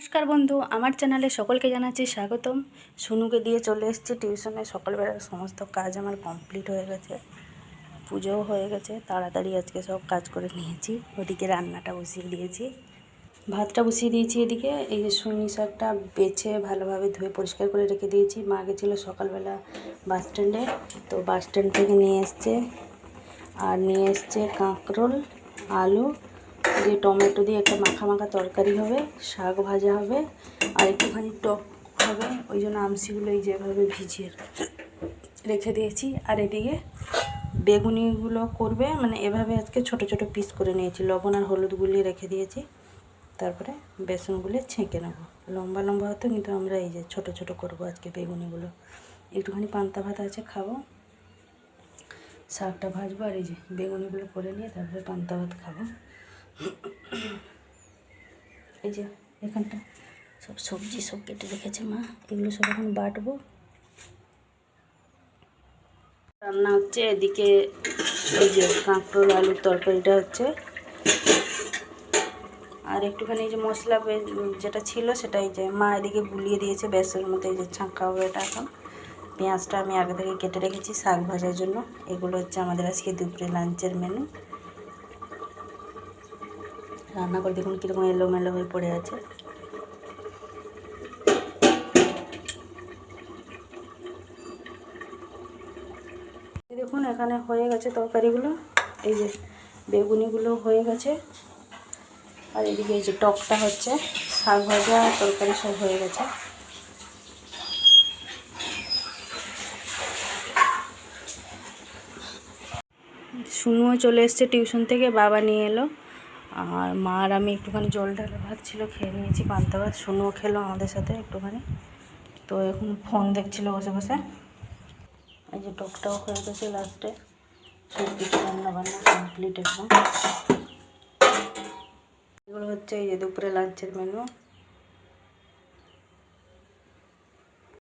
নমস্কার বন্ধু, আমার চ্যানেলে সকলকে জানাচ্ছি স্বাগতম। সুনুকে দিয়ে চলে এসেছি টিউশনে। সকালবেলার সমস্ত কাজ আমার কমপ্লিট হয়ে গেছে, পুজোও হয়ে গেছে। তাড়াতাড়ি আজকে সব কাজ করে নিয়েছি। ওদিকে রান্নাটা বসিয়ে দিয়েছি, ভাতটা বসিয়ে দিয়েছি। এদিকে এই যে সুইনি শাকটা বেছে ভালোভাবে ধুয়ে পরিষ্কার করে রেখে দিয়েছি। মা গেছিলো সকালবেলা বাস স্ট্যান্ডে, তো বাস স্ট্যান্ড থেকে নিয়ে এসছে কাঁকরোল, আলু দিয়ে টমেটো দিয়ে একটা মাখা মাখা তরকারি হবে, শাক ভাজা হবে আর একটুখানি টক হবে। ওই জন্য আমসিগুলো এই যেভাবে ভিজিয়ে রেখে দিয়েছি। আর এদিকে বেগুনিগুলো করবে, মানে এভাবে আজকে ছোট ছোট পিস করে নিয়েছি, লবণ আর হলুদ গুলিয়ে রেখে দিয়েছি। তারপরে বেসনগুলো ছেঁকে নেব। লম্বা লম্বা হতো, কিন্তু আমরা এই যে ছোট ছোট করব আজকে বেগুনিগুলো। একটুখানি পান্তা ভাত আছে, খাবো। শাকটা ভাজবো আর এই যে বেগুনিগুলো করে নিয়ে তারপরে পান্তা ভাত খাবো। এই যে এখানটা সব সবজি সব কেটে রেখেছে মা, এগুলো সব এখন বাটবো। রান্না হচ্ছে এদিকে, এই যে কাঁকরোল আলুর তরকারিটা হচ্ছে, আর একটুখানি এই যে মশলা যেটা ছিল সেটা এই যে মা এদিকে গুলিয়ে দিয়েছে বেসনের মধ্যে। এই যে ছাঁকা হবে এটা এখন। পেঁয়াজটা আমি আগে থেকে কেটে রেখেছি শাক ভাজার জন্য। এগুলো হচ্ছে আমাদের আজকে দুপুরে লাঞ্চের মেনু। রান্না করে দেখুন কীরকম এলোমেলো হয়ে পড়ে আছে। দেখুন এখানে হয়ে গেছে তরকারিগুলো, এই যে বেগুনিগুলো হয়ে গেছে, আর এদিকে এই যে টকটা হচ্ছে, শাক ভাজা তরকারি সব হয়ে গেছে। সুনুও চলে এসছে টিউশন থেকে, বাবা নিয়ে এলো। আর মা আর আমি একটুখানি জল ঢালা ভাত ছিল, খেয়ে নিয়েছি পান্তা ভাত। সুনুও খেলো আমাদের সাথে একটুখানি। তো এখন ফোন দেখছিল বসে বসে। এই যে টকটাও হয়ে গেছে লাস্টে। সব কিছু রান্না বান্না কমপ্লিট একদম। এগুলো হচ্ছে এই যে দুপুরে লাঞ্চের মেনু।